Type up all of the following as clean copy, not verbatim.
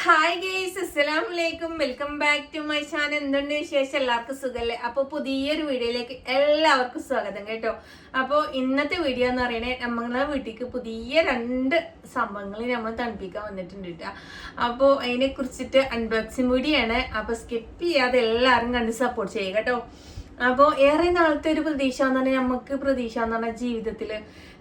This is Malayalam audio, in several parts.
ഹായ് ഗൈസ്, അസ്സലാമലൈക്കും. Welcome back to my channel. എന്തുണ്ട് വിശേഷം? എല്ലാവർക്കും സുഖല്ലേ? അപ്പോൾ പുതിയൊരു വീഡിയോയിലേക്ക് എല്ലാവർക്കും സ്വാഗതം കേട്ടോ. അപ്പോൾ ഇന്നത്തെ വീഡിയോ എന്ന് പറയുന്നത് നമ്മളെ വീട്ടിലേക്ക് പുതിയ 2 സംഭവങ്ങൾ നമ്മൾ തണുപ്പിക്കാൻ വന്നിട്ടുണ്ട് കേട്ടോ. അപ്പോൾ അതിനെ കുറിച്ചിട്ട് അൺബോക്സിങ് വീഡിയോ ആണ്. അപ്പോൾ സ്കിപ്പ് ചെയ്യാതെ എല്ലാവരും കണ്ട് സപ്പോർട്ട് ചെയ്യുക കേട്ടോ. അപ്പോൾ ഏറെ നാളത്തെ ഒരു പ്രതീക്ഷ എന്ന് പറഞ്ഞാൽ നമുക്ക് പ്രതീക്ഷ എന്ന് പറഞ്ഞാൽ ജീവിതത്തിൽ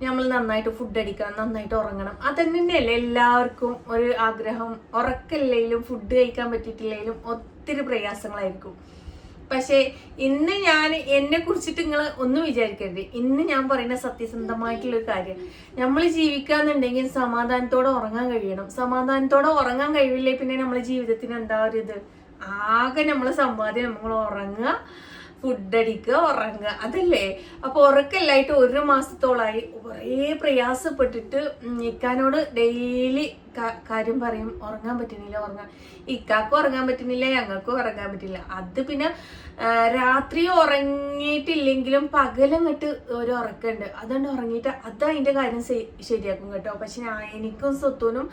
നമ്മൾ നന്നായിട്ട് ഫുഡ് അടിക്കണം, നന്നായിട്ട് ഉറങ്ങണം. അതന്നെയല്ലേ എല്ലാവർക്കും ഒരു ആഗ്രഹം. ഉറക്കമില്ലെങ്കിലും ഫുഡ് കഴിക്കാൻ പറ്റിയിട്ടില്ലെങ്കിലും ഒത്തിരി പ്രയാസങ്ങളായിരിക്കും. പക്ഷേ ഇന്ന് ഞാൻ എന്നെ കുറിച്ചിട്ട് നിങ്ങൾ ഒന്നും വിചാരിക്കരുത്. ഇന്ന് ഞാൻ പറയുന്ന സത്യസന്ധമായിട്ടുള്ളൊരു കാര്യം, നമ്മൾ ജീവിക്കാന്നുണ്ടെങ്കിൽ സമാധാനത്തോടെ ഉറങ്ങാൻ കഴിയണം. സമാധാനത്തോടെ ഉറങ്ങാൻ കഴിയില്ലേ പിന്നെ നമ്മളെ ജീവിതത്തിന് എന്താ ഒരു ഇത്, ആകെ നമ്മളെ സമ്പാദ്യം നമ്മൾ ഉറങ്ങുക, ഫുഡ് അടിക്കുക, ഉറങ്ങുക, അതല്ലേ. അപ്പോൾ ഉറക്കല്ലായിട്ട് 1 മാസത്തോളമായി കുറേ പ്രയാസപ്പെട്ടിട്ട് ഇക്കാനോട് ഡെയിലി കാര്യം പറയും, ഉറങ്ങാൻ പറ്റുന്നില്ല, ഇക്കാക്കും ഉറങ്ങാൻ പറ്റുന്നില്ല, ഞങ്ങൾക്കും ഉറങ്ങാൻ പറ്റില്ല. അത് പിന്നെ രാത്രി ഉറങ്ങിയിട്ടില്ലെങ്കിലും പകലങ്ങോട്ട് ഒരു ഉറക്കമുണ്ട്, അതുകൊണ്ട് ഉറങ്ങിയിട്ട് അത് അതിൻ്റെ കാര്യം ശരിയാക്കും കേട്ടോ. പക്ഷെ എനിക്കും സ്വത്തൂനും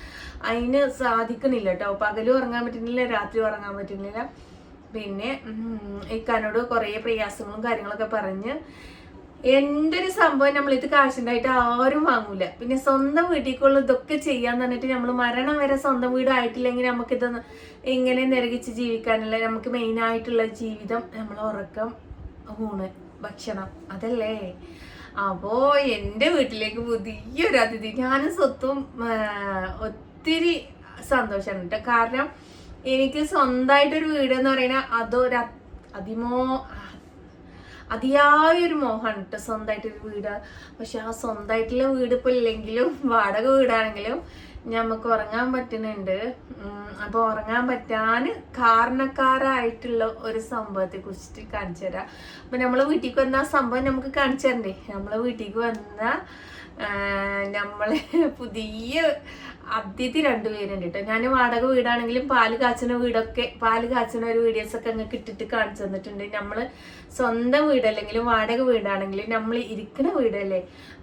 അതിന് സാധിക്കുന്നില്ല കേട്ടോ. പകലും ഉറങ്ങാൻ പറ്റുന്നില്ല, രാത്രി ഉറങ്ങാൻ പറ്റുന്നില്ല. പിന്നെ ഇക്കാനോട് കുറേ പ്രയാസങ്ങളും കാര്യങ്ങളൊക്കെ പറഞ്ഞ് എൻ്റെ ഒരു സംഭവം നമ്മളിത് കാശുണ്ടായിട്ട് ആരും വാങ്ങൂല. പിന്നെ സ്വന്തം വീട്ടിലേക്കുള്ള ഇതൊക്കെ ചെയ്യാന്ന് പറഞ്ഞിട്ട് നമ്മൾ മരണം വരെ സ്വന്തം വീടായിട്ടില്ലെങ്കിൽ നമുക്കിത് ഇങ്ങനെ നിരകിച്ച് ജീവിക്കാനുള്ള നമുക്ക് മെയിനായിട്ടുള്ള ജീവിതം നമ്മൾ ഉറക്കം, ഊണ്, ഭക്ഷണം, അതല്ലേ. അപ്പോൾ എൻ്റെ വീട്ടിലേക്ക് പുതിയൊരു അതിഥി, ഞാനും സ്വത്തും ഒത്തിരി സന്തോഷമാണ് കേട്ടോ. കാരണം എനിക്ക് സ്വന്തമായിട്ടൊരു വീട് എന്ന് പറയുന്നത് അതൊരു അതിയായൊരു മോഹമാണ് കേട്ടോ, സ്വന്തമായിട്ടൊരു വീട്. പക്ഷെ ആ സ്വന്തമായിട്ടുള്ള വീട് ഇപ്പോൾ ഇല്ലെങ്കിലും വാടക വീടാണെങ്കിലും നമുക്ക് ഉറങ്ങാൻ പറ്റുന്നുണ്ട്. അപ്പോൾ ഉറങ്ങാൻ പറ്റാൻ കാരണക്കാരായിട്ടുള്ള ഒരു സംഭവത്തെ കുറിച്ചിട്ട് കാണിച്ചു തരാം. അപ്പം നമ്മളെ വീട്ടിലേക്ക് വന്ന ആ സംഭവം നമുക്ക് കാണിച്ചു തരണ്ടേ. നമ്മളെ വീട്ടിലേക്ക് വന്ന നമ്മളെ പുതിയ അതിഥി 2 പേരുണ്ട് കേട്ടോ. ഞാൻ വാടക വീടാണെങ്കിലും പാല് കാച്ചുന്ന ഒരു വീഡിയോസൊക്കെ അങ്ങ് ഇട്ടിട്ട് കാണിച്ചു തന്നിട്ടുണ്ട്. നമ്മൾ സ്വന്തം വീടല്ലെങ്കിലും വാടക വീടാണെങ്കിലും നമ്മൾ ഇരിക്കുന്ന വീടല്ലേ,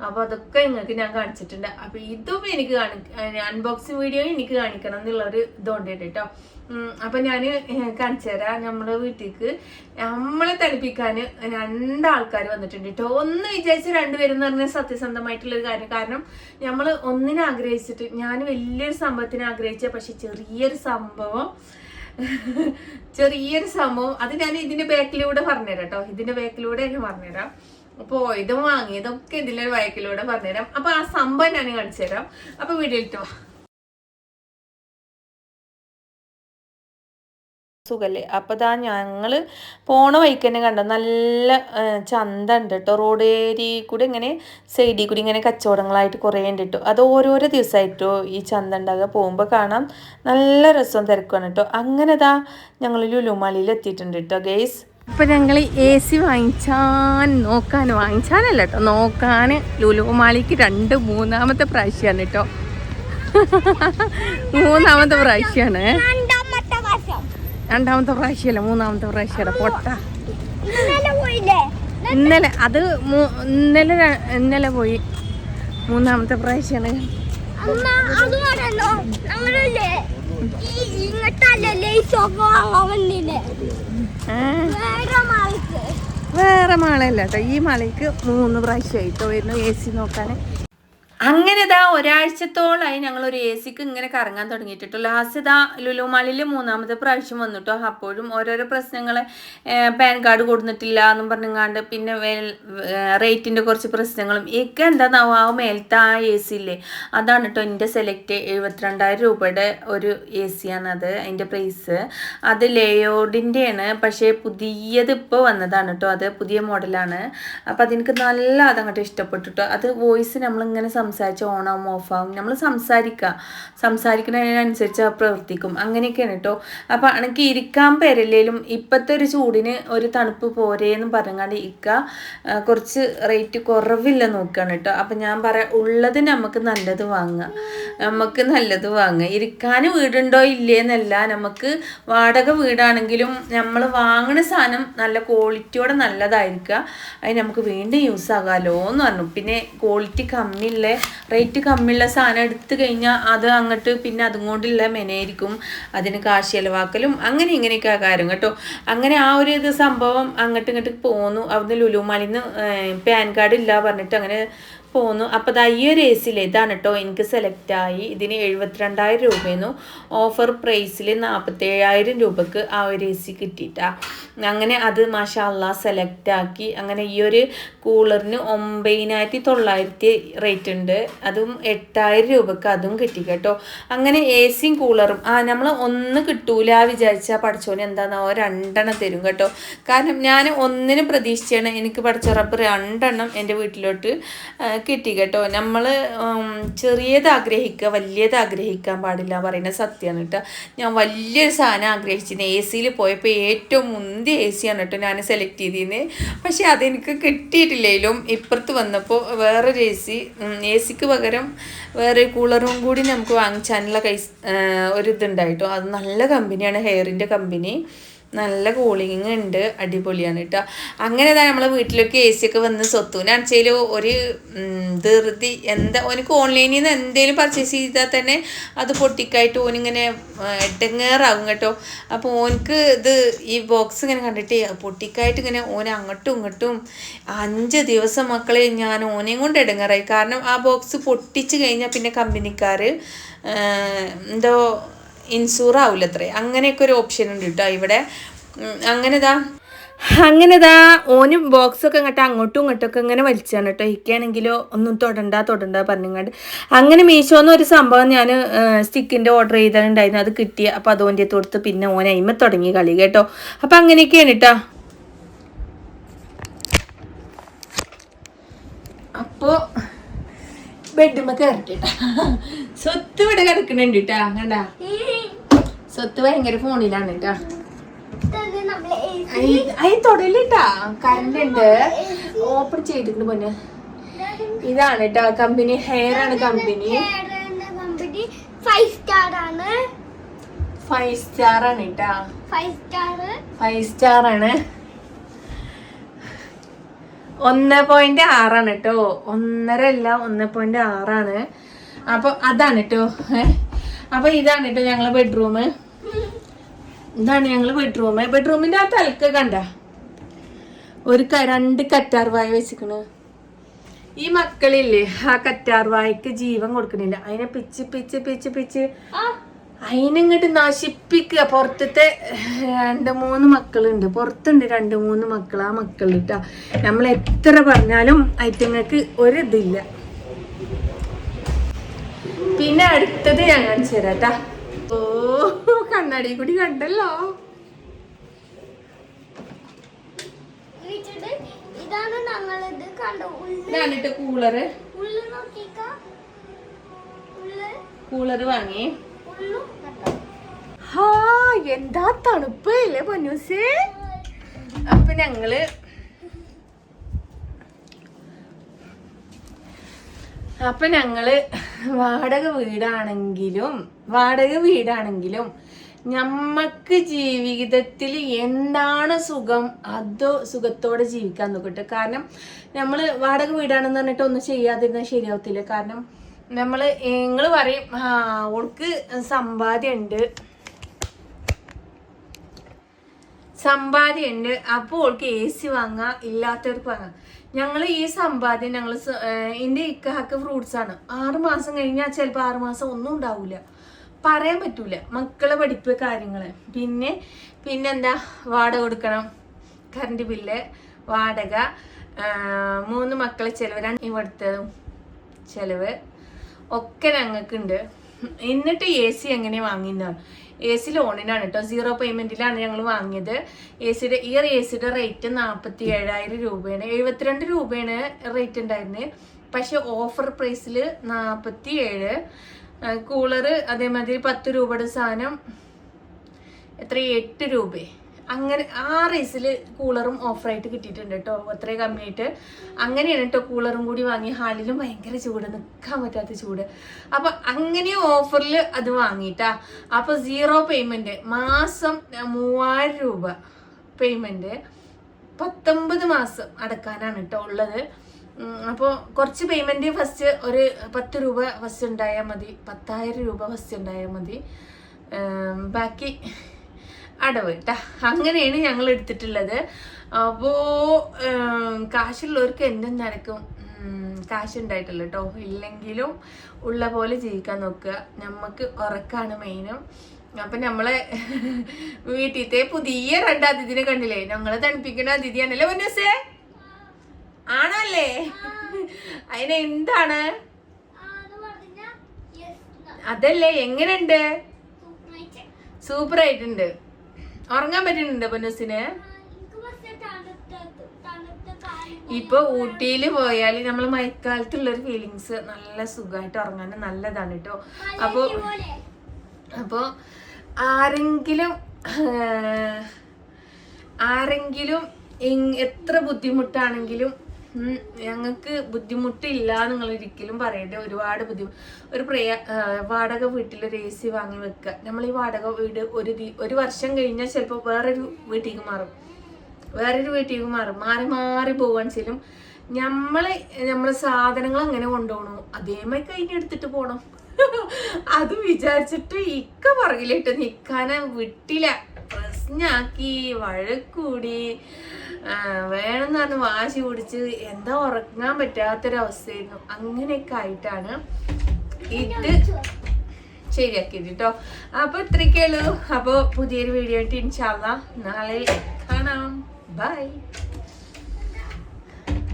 അപ്പോൾ അതൊക്കെ നിങ്ങൾക്ക് ഞാൻ കാണിച്ചിട്ടുണ്ട്. അപ്പോൾ ഇതും എനിക്ക് അൺബോക്സിങ് വീഡിയോ എനിക്ക് കാണിക്കണം എന്നുള്ളൊരു ഇതുണ്ട് കേട്ടോ. അപ്പം ഞാൻ കാണിച്ചു തരാം. നമ്മുടെ വീട്ടിലേക്ക് നമ്മളെ തണുപ്പിക്കാൻ 2 ആൾക്കാർ വന്നിട്ടുണ്ട് കേട്ടോ. ഒന്ന് വിചാരിച്ച് 2 പേരെന്ന് പറഞ്ഞാൽ സത്യസന്ധമായിട്ടുള്ളൊരു കാര്യം. കാരണം നമ്മൾ ഒന്നിനെ ആഗ്രഹിച്ചിട്ട്, ഞാൻ വലിയൊരു സംഭവത്തിന് ആഗ്രഹിച്ച, പക്ഷെ ചെറിയൊരു സംഭവം അത് ഞാൻ ഇതിന്റെ ബാക്കിലൂടെ പറഞ്ഞുതരാം കേട്ടോ. ഇതിന്റെ ബാക്കിലൂടെ ഞാൻ പറഞ്ഞുതരാം. അപ്പോൾ ഇതും വാങ്ങിയതൊക്കെ ഇതിന്റെ ബാക്കിലൂടെ പറഞ്ഞുതരാം. അപ്പൊ ആ സംഭവം ഞാൻ കാണിച്ചു തരാം. അപ്പൊ വീഡിയോയിലിട്ട് വാ. സുഖല്ലേ. അപ്പോൾ ഇതാ ഞങ്ങൾ പോണ വഴിക്ക് തന്നെ കണ്ടോ നല്ല ചന്ത ഉണ്ട് കേട്ടോ. റോഡ് ഏരിയയിൽ കൂടി ഇങ്ങനെ സൈഡിൽ കൂടി ഇങ്ങനെ കച്ചവടങ്ങളായിട്ട് കുറേ ഉണ്ട് കേട്ടോ. അത് ഓരോരോ ദിവസമായിട്ടോ ഈ ചന്ത ഉണ്ടാകുക. പോകുമ്പോൾ കാണാം നല്ല രസവും തിരക്കുമാണ് കേട്ടോ. അങ്ങനെ ഇതാ ഞങ്ങൾ ലുലുമാളിയിൽ എത്തിയിട്ടുണ്ട് കേട്ടോ ഗൈസ്. ഇപ്പം ഞങ്ങൾ AC വാങ്ങിച്ചാനല്ല കേട്ടോ, നോക്കാൻ ലുലുമാളിക്ക് 3-മൂന്നാമത്തെ പ്രാവശ്യമാണ് കേട്ടോ. 3-ാമത്തെ പ്രാവശ്യമാണ്. 2-ാമത്തെ പ്രാവശ്യമല്ല, 3-ാമത്തെ പ്രാവശ്യമാണ്. പൊട്ട ഇന്നലെ പോയി. 3-ാമത്തെ പ്രാവശ്യമാണ്. വേറെ മാളയല്ല കേട്ടോ, ഈ മാളയ്ക്ക് 3 പ്രാവശ്യമായിട്ടോ വരുന്നു AC നോക്കാൻ. അങ്ങനെ ഇതാ ഒരാഴ്ചത്തോളമായി ഞങ്ങളൊരു ACക്ക് ഇങ്ങനെ കറങ്ങാൻ തുടങ്ങിയിട്ടോ. ലാസ്റ്റ് ഇതാ ലുലുമാളിൽ 3-ാമത്തെ പ്രാവശ്യം വന്നിട്ടോ. അപ്പോഴും ഓരോരോ പ്രശ്നങ്ങൾ, പാൻ കാർഡ് കൊടുത്തിട്ടില്ല എന്നും പറഞ്ഞങ്ങാണ്ട്, പിന്നെ റേറ്റിൻ്റെ കുറച്ച് പ്രശ്നങ്ങളും ഒക്കെ. എന്താണെന്നാവും ആ മേലത്തെ ആ AC ഇല്ലേ, അതാണ് കേട്ടോ എൻ്റെ സെലക്ട്. 72,000 രൂപയുടെ ഒരു AC ആണത്. അതിൻ്റെ പ്രൈസ് അത് ലേയോഡിൻ്റെയാണ്. പക്ഷേ പുതിയത് ഇപ്പോൾ വന്നതാണ് കേട്ടോ, അത് പുതിയ മോഡലാണ്. അപ്പോൾ അതെനിക്ക് നല്ല അതങ്ങോട്ട് ഇഷ്ടപ്പെട്ടു കേട്ടോ. അത് വോയിസ് നമ്മളിങ്ങനെ സംസാരിച്ച് ഓണാവും ഓഫാവും, നമ്മൾ സംസാരിക്കുന്നതിനനുസരിച്ച് പ്രവർത്തിക്കും, അങ്ങനെയൊക്കെയാണ് കേട്ടോ. അപ്പോൾ എനിക്ക് ഇരിക്കാൻ പേരല്ലേലും ഇപ്പോഴത്തെ ഒരു ചൂടിന് ഒരു തണുപ്പ് പോരേന്ന് പറഞ്ഞാൽ കുറച്ച് റേറ്റ് കുറവില്ല നോക്കുകയാണ് കേട്ടോ. അപ്പം ഞാൻ പറയാം, ഉള്ളത് നമുക്ക് നല്ലത് വാങ്ങുക. ഇരിക്കാൻ വീടുണ്ടോ ഇല്ലേന്നല്ല, നമുക്ക് വാടക വീടാണെങ്കിലും നമ്മൾ വാങ്ങുന്ന സാധനം നല്ല ക്വാളിറ്റിയോടെ നല്ലതായിരിക്കുക. അത് നമുക്ക് വീണ്ടും യൂസ് ആകാമല്ലോ എന്ന് പറഞ്ഞു. പിന്നെ ക്വാളിറ്റി കമ്മിയുള്ള റേറ്റ് കമ്മിയുള്ള സാധനം എടുത്തു കഴിഞ്ഞാൽ അത് അങ്ങോട്ട് പിന്നെ അതും കൊണ്ടുള്ള മെനയായിരിക്കും, അതിന് കാശ് ചിലവാക്കലും അങ്ങനെ ഇങ്ങനെയൊക്കെ കാര്യം കേട്ടോ. അങ്ങനെ ആ ഒരു ഇത് സംഭവം അങ്ങോട്ട് ഇങ്ങോട്ട് പോന്നു. അവിടുന്ന് ലുലുമാലിന്ന് പാൻ കാർഡ് ഇല്ല പറഞ്ഞിട്ട് അങ്ങനെ പോന്നു. അപ്പോൾ ദാ ഈ ഒരു AC ഇതാണ് കേട്ടോ എനിക്ക് സെലക്ട് ആയി. ഇതിന് 72,000 രൂപയെന്നു, ഓഫർ പ്രൈസിൽ 47,000 രൂപക്ക് ആ ഒരു AC കിട്ടിയിട്ടാ. അങ്ങനെ അത് മാഷാ അല്ലാ സെലക്ട് ആക്കി. അങ്ങനെ ഈ ഒരു കൂളറിന് 9,900 റേറ്റ് ഉണ്ട്, അതും 8,000 രൂപക്ക് അതും കിട്ടി കേട്ടോ. അങ്ങനെ AC കൂളറും നമ്മൾ ഒന്ന് കിട്ടൂല വിചാരിച്ചാൽ പഠിച്ചോന് എന്താണെന്നോ 2 എണ്ണം തരും കേട്ടോ. കാരണം ഞാൻ ഒന്നിന് പ്രതീക്ഷിച്ചാണ്, എനിക്ക് പഠിച്ച റബ്ബർ 2 എണ്ണം എൻ്റെ വീട്ടിലോട്ട് കിട്ടി കേട്ടോ. നമ്മൾ ചെറിയത് ആഗ്രഹിക്കുക വലിയത് ആഗ്രഹിക്കാൻ പാടില്ല പറയുന്ന സത്യമാണ് കേട്ടോ. ഞാൻ വലിയൊരു സാധനം ആഗ്രഹിച്ചിരുന്നു. AC പോയപ്പോൾ ഏറ്റവും മുന്തിയ AC ആണ് കേട്ടോ ഞാൻ സെലക്ട് ചെയ്തിരുന്നത്. പക്ഷേ അതെനിക്ക് കിട്ടിയിട്ടില്ലെങ്കിലും ഇപ്പുറത്ത് വന്നപ്പോൾ വേറൊരു AC പകരം വേറെ കൂളറും കൂടി നമുക്ക് വാങ്ങിച്ചാനുള്ള ഒരു ഇതുണ്ടായിട്ടോ. അത് നല്ല കമ്പനിയാണ്, ഹെയറിൻ്റെ കമ്പനി, നല്ല കൂളിങ് ഉണ്ട്, അടിപൊളിയാണ് കേട്ടോ. അങ്ങനെ തന്നെ നമ്മളെ വീട്ടിലേക്ക് AC ഒക്കെ വന്ന് സ്വത്തുവിനാണെച്ചാൽ ഒരു ധൃതി എന്താ, ഓനിക്ക് ഓൺലൈനിൽ നിന്ന് എന്തെങ്കിലും പർച്ചേസ് ചെയ്താൽ തന്നെ അത് പൊട്ടിക്കായിട്ട് ഓനിങ്ങനെ എട്ടങ്ങേറാകും കേട്ടോ. അപ്പോൾ ഓനിക്ക് ഇത് ഈ ബോക്സ് ഇങ്ങനെ കണ്ടിട്ട് പൊട്ടിക്കായിട്ട് ഇങ്ങനെ ഓൻ അങ്ങോട്ടും ഇങ്ങോട്ടും 5 ദിവസം മക്കളെ ഞാൻ ഓനെയും കൊണ്ട് ഇടങ്ങേറായി. കാരണം ആ ബോക്സ് പൊട്ടിച്ച് കഴിഞ്ഞാൽ പിന്നെ കമ്പനിക്കാർ എന്തോ ഇൻഷൂർ ആവില്ലത്രേ, അങ്ങനെയൊക്കെ ഒരു ഓപ്ഷൻ ഉണ്ട് കേട്ടോ ഇവിടെ. അങ്ങനെതാ ഓനും ബോക്സൊക്കെ അങ്ങോട്ടും ഇങ്ങോട്ടൊക്കെ ഇങ്ങനെ വലിച്ചാണ് കേട്ടോ. ഇരിക്കുകയാണെങ്കിലോ ഒന്നും തൊടണ്ട പറഞ്ഞങ്ങാണ്ട് അങ്ങനെ മീഷോന്ന് ഒരു സംഭവം ഞാൻ സ്റ്റിക്കിൻ്റെ ഓർഡർ ചെയ്തിട്ടുണ്ടായിരുന്നു, അത് കിട്ടി. അപ്പോൾ അതോൻ്റെ തൊടുത്ത് പിന്നെ ഓൻ അയിമ തുടങ്ങി കളി കേട്ടോ. അപ്പം അങ്ങനെയൊക്കെയാണ് കേട്ടോ. അപ്പോൾ ബെഡ്മ കയറിട്ടാ സ്വത്ത് ഇവിടെ കിടക്കണുണ്ട് കേട്ടാ. കണ്ടാ സ്വത്ത് ഭയങ്കര ഫോണിലാണ് കേട്ടാ. അയി തൊടലിട്ടാ, കറണ്ട് ഉണ്ട്, ഓപ്പൺ ചെയ്തിട്ട് പോന്നെ. ഇതാണ് കേട്ടോ കമ്പനി, ഹെയർ ആണ് കമ്പനി, 5 സ്റ്റാർ ആണ് കേട്ടാ, 5 സ്റ്റാർ ആണ്. 1.6 കേട്ടോ, 1.5 അല്ല 1.6 ആണ്. അപ്പൊ അതാണ് കേട്ടോ. അപ്പൊ ഇതാണ് കേട്ടോ ഞങ്ങളെ ബെഡ്റൂം. ബെഡ്റൂമിന്റെ ആ തലക്ക് കണ്ട ഒരു 2 കറ്റാർവായ വെച്ചിക്കണ്. ഈ മക്കളില്ലേ ആ കറ്റാർവായക്ക് ജീവൻ കൊടുക്കണില്ല, അതിനെ പിച്ച് അതിനിങ്ങോട്ട് നശിപ്പിക്കുക. പുറത്തത്തെ 2-3 മക്കളുണ്ട്, പുറത്തുണ്ട് 2-3 മക്കൾ. ആ മക്കളിട്ടാ നമ്മൾ എത്ര പറഞ്ഞാലും ഐറ്റങ്ങൾക്ക് ഒരിതില്ല. പിന്നെ അടുത്തത് ഞാൻ കാണിച്ചു തരാട്ടാ. ഓ കണ്ണാടി കൂടി കണ്ടല്ലോ. ഇതാണ് കൂളറ് വാങ്ങി. എന്താ തണുപ്പ് അല്ലേ പൊന്നൂസേ. അപ്പൊ ഞങ്ങള് വാടക വീടാണെങ്കിലും നമ്മക്ക് ജീവിതത്തിൽ എന്താണ് സുഖം അതോ സുഖത്തോടെ ജീവിക്കാൻ നോക്കട്ടെ. കാരണം നമ്മൾ വാടക വീടാണെന്ന് പറഞ്ഞിട്ട് ഒന്നും ചെയ്യാതിരുന്നാൽ ശരിയാവത്തില്ല. കാരണം നിങ്ങൾ പറയും ഓൾക്ക് സമ്പാദ്യമുണ്ട്, അപ്പോൾ ഓൾക്ക് AC വാങ്ങാം, ഇല്ലാത്തവർക്ക് വാങ്ങാം. ഞങ്ങൾ ഈ സമ്പാദ്യം എൻ്റെ ഇക്കാക്ക് ഫ്രൂട്ട്സ് ആണ്. 6 മാസം കഴിഞ്ഞാൽ ചിലപ്പോൾ 6 മാസം ഒന്നും ഉണ്ടാവില്ല, പറയാൻ പറ്റൂല. മക്കളെ പഠിപ്പ് കാര്യങ്ങള്, പിന്നെന്താ വാടക കൊടുക്കണം, കറണ്ട് ബില്ല്, വാടക, 3 മക്കളെ ചിലവ്, ഇവിടുത്തെ ചിലവ് ഒക്കെ ഞങ്ങൾക്കുണ്ട്. എന്നിട്ട് AC എങ്ങനെ വാങ്ങിയെന്നാണ്. AC ലോണിനാണ് കേട്ടോ, 0 പേയ്മെന്റിലാണ് ഞങ്ങൾ വാങ്ങിയത്. ഈ ACയുടെ റേറ്റ് 47,000 രൂപയാണ്. 72 രൂപയാണ് റേറ്റ് ഉണ്ടായിരുന്നത്, പക്ഷെ ഓഫർ പ്രൈസിൽ 47. കൂളറ് അതേമാതിരി 10 രൂപയുടെ സാധനം 8 രൂപ. അങ്ങനെ ആ റേസിൽ കൂളറും ഓഫറായിട്ട് കിട്ടിയിട്ടുണ്ട് കേട്ടോ, അത്രയും കമ്മിയായിട്ട്. അങ്ങനെയാണ് കേട്ടോ കൂളറും കൂടി വാങ്ങി. ഹാളിലും ഭയങ്കര ചൂട്, നിൽക്കാൻ പറ്റാത്ത ചൂട്. അപ്പൊ അങ്ങനെ ഓഫറിൽ അത് വാങ്ങിയിട്ടാ. അപ്പൊ 0 പേയ്മെന്റ്, മാസം 3000 രൂപ പേയ്മെന്റ്, 19 മാസം അടക്കാനാണ് കേട്ടോ ഉള്ളത്. അപ്പോൾ കുറച്ച് പേയ്മെന്റ് ഫസ്റ്റ് ഒരു 10 രൂപ ഫസ്റ്റ് ഉണ്ടായാൽ മതി, 10,000 രൂപ ഫസ്റ്റ് ഉണ്ടായാൽ മതി, ബാക്കി അടവ് കേട്ടാ. അങ്ങനെയാണ് ഞങ്ങൾ എടുത്തിട്ടുള്ളത്. അപ്പോൾ കാശുള്ളവർക്ക് എന്തും നടക്കും. കാശുണ്ടായിട്ടില്ല കേട്ടോ, ഇല്ലെങ്കിലും ഉള്ള പോലെ ജീവിക്കാൻ നോക്കുക. നമുക്ക് ഉറക്കാണ് മെയിനും. അപ്പം നമ്മളെ വീട്ടിലത്തെ പുതിയ 2 അതിഥിനെ കണ്ടില്ലേ, ഞങ്ങളെ തണുപ്പിക്കുന്ന അതിഥിയാണല്ലേ പൊന്നൂസേ, ആണോ അല്ലേ? അതിന് എന്താണ് അതല്ലേ, എങ്ങനെയുണ്ട്? സൂപ്പർ ആയിട്ടുണ്ട്. ഉറങ്ങാൻ പറ്റുന്നുണ്ട് പൊന്നൂസിന്. ഇപ്പൊ ഊട്ടിയില് പോയാല് നമ്മള് മഴക്കാലത്തുള്ളൊരു ഫീലിങ്സ് നല്ല സുഖമായിട്ട് ഉറങ്ങാൻ നല്ലതാണ് കേട്ടോ. അപ്പൊ ആരെങ്കിലും എത്ര ബുദ്ധിമുട്ടാണെങ്കിലും ഞങ്ങൾക്ക് ബുദ്ധിമുട്ടില്ല നിങ്ങൾ ഒരിക്കലും പറയട്ടെ. ഒരുപാട് ഒരു വാടക വീട്ടിലൊരു AC വാങ്ങി വെക്കുക. നമ്മൾ ഈ വാടക വീട് ഒരു വർഷം കഴിഞ്ഞാൽ ചിലപ്പോൾ വേറൊരു വീട്ടിലേക്ക് മാറും, മാറി പോവാണെങ്കിലും നമ്മളെ സാധനങ്ങൾ എങ്ങനെ കൊണ്ടുപോകണു അതേമായി കഴിഞ്ഞെടുത്തിട്ട് പോണം. അത് വിചാരിച്ചിട്ട് ഇക്ക പറയിലിട്ട് നിക്കാനെ വിട്ടില്ല, പ്രശ്നാക്കി, വഴക്കൂടി, വേണമെന്ന് പറഞ്ഞ് വാശി പിടിച്ച് എന്താ ഉറങ്ങാൻ പറ്റാത്തൊരവസ്ഥയായിരുന്നു. അങ്ങനെയൊക്കെ ആയിട്ടാണ് ഇത് ശരിയാക്കിയത് കേട്ടോ. അപ്പൊ ഇത്രയൊക്കെയുള്ളൂ. അപ്പോൾ പുതിയൊരു വീഡിയോ ആയിട്ട് ഇൻഷാ അല്ലാഹ് നാളെ കാണാം. ബൈ.